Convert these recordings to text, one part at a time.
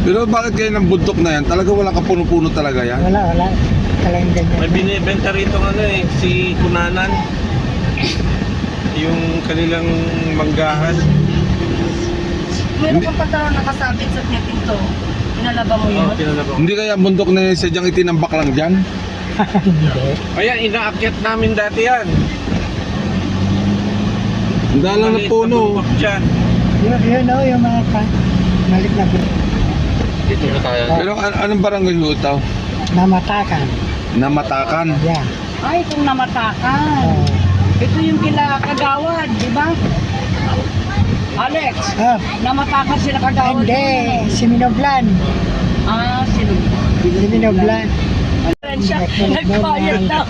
Pero bakit kayo ng bundok na yan? Talaga wala ka puno-puno talaga yan? Wala. Talagang ganyan. May binibenta rito si Kunanan. Yung kanilang manggahan. Meron kang pantalon nakasabit sa pinto. Pinalaba mo yun? Pinalaba. Hindi kaya bundok na yan sadyang itinambak lang dyan? Hindi. Ayan, inaakyat namin dati yan. Ang dalang na Maliit puno. bundok dyan. Yun o, yung mga malit na Dito na tayo. Pero anong barangay ho ito? namatakan. Namatakan. Yan. Ay, kung namatakan. Oh. Ito yung kila Kagawad, di ba? Alex, Ah, namatakan sila Kagawad. hindi. Si Minoblan. Ah, sino? Si Minoblan. Siya, nagbayad daw.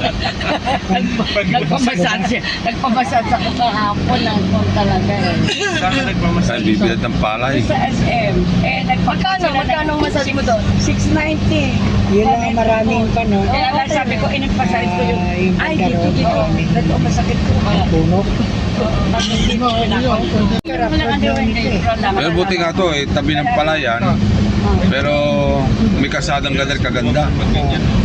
Nagpabasad sa kahapon ng kung talaga eh. Saan ka Saan nagmamasahe? bibilad ng palay? Sa SM. Magkano ang masabi mo doon? 690. Yun lang ang maraming no? Kaya nga sabi ko, inagpasalit ko yung, Yung ay, banda dito, roon. dito, masakit ko. Puno. Hindi mo pinakon. Walang underwear kayo. Pero buti nga to tabi ng palayan. Pero may kasadang kaganda.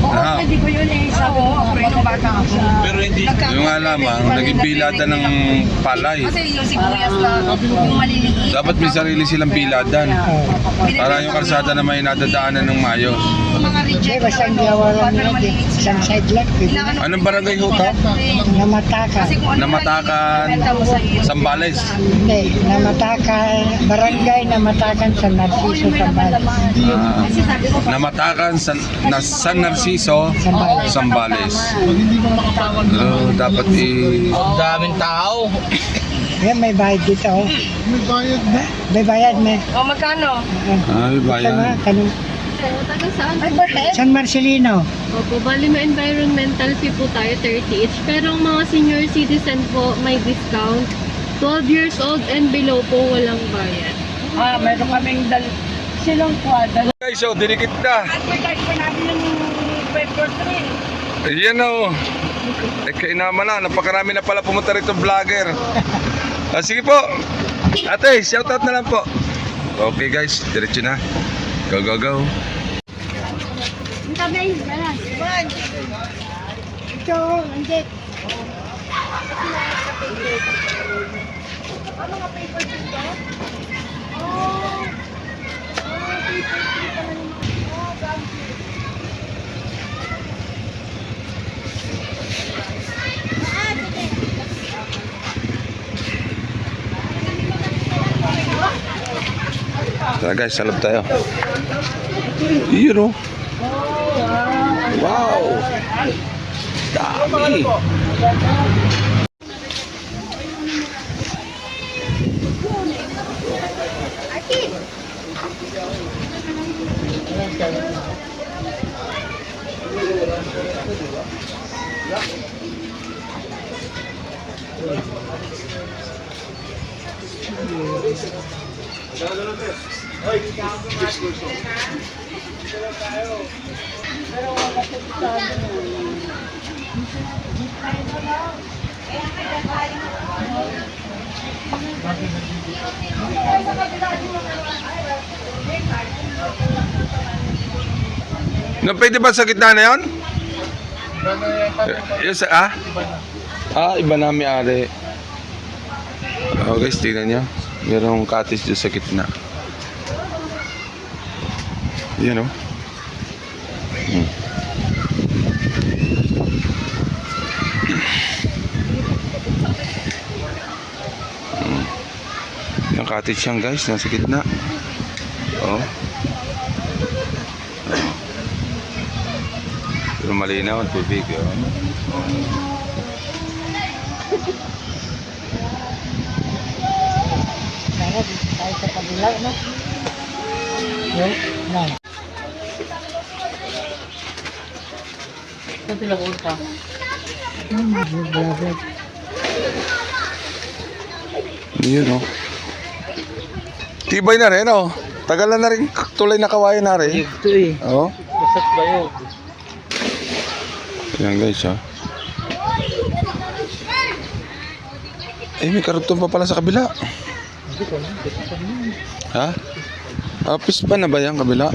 Oo, Ah. hindi ko yun eh. Sabi ko, nung bata ako. Pero hindi. Yung nga lamang, naging bilada ng palay. Kasi yung sibuyas na, yung maliliit. Dapat may sarili silang biladan. Oh. Para yung kalsada na may nadadaanan ng maayos. Mga Hindi, reject basta ang gawa lang nila. Isang side lang. Pwede na. Anong barangay ho to? Namatakan. Namatakan, Sambales. Hindi. Namatakan. Barangay Namatakan sa Narciso, Sambales. Namatakan San Narciso, Sambales. Pero dapat Daming tao. Yan, may bayad dito. Oh. May bayad, may. O, magkano? Ay, bayan. Kanong Taga saan? Ay, bakit? San Marcelino. Opo, bali may environmental fee po tayo, 30 each. Pero ang mga senior citizen po, may discount. 12 years old and below po, walang bayad. Ah, meron kaming silang kwadal. Guys, so dinikit na. Advertise pa natin yung paper tree. Ayan o. Kainaman na. Napakarami na pala pumunta rito vlogger. Sige po. Ate, shoutout na lang po. Okay guys, diretso na. Go, go, go. Ito, hindi. Tara guys, salab tayo. Yun o. Wow. Dami. No, pwede ba sa gitna na yun? Yes, iba na may-ari. Oh guys, tingnan nyo. Merong cottage doon sa gitna. Yan o. Yung cottage yan guys, nasa gitna. Oh. Pero malinaw ang tubig. Sana tayo sa kabila, no? Yo, nan. Ito lang ulta. Grabe. Yun o. Tibay na rin o. Tagal na rin tulay na kawayan na rin. Ito eh. Oo. Basat ba yun? Yan guys ha. May karugtong pa pala sa kabila. Ha? Pispan na ba yan kabila?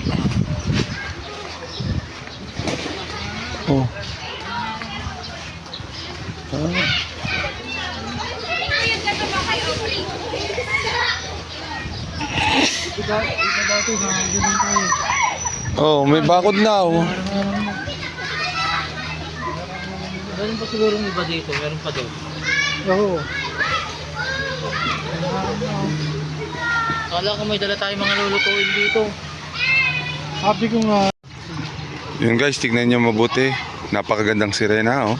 Oh. Ito dati, nakagiling tayo. Oh, may bakod na oh. Meron pa siguro iba dito, meron pa doon. Oo. Kala ko may dala tayong mga lulutuin dito. Sabi ko nga, Yun guys, tignan nyo mabuti. Napakagandang sirena oh.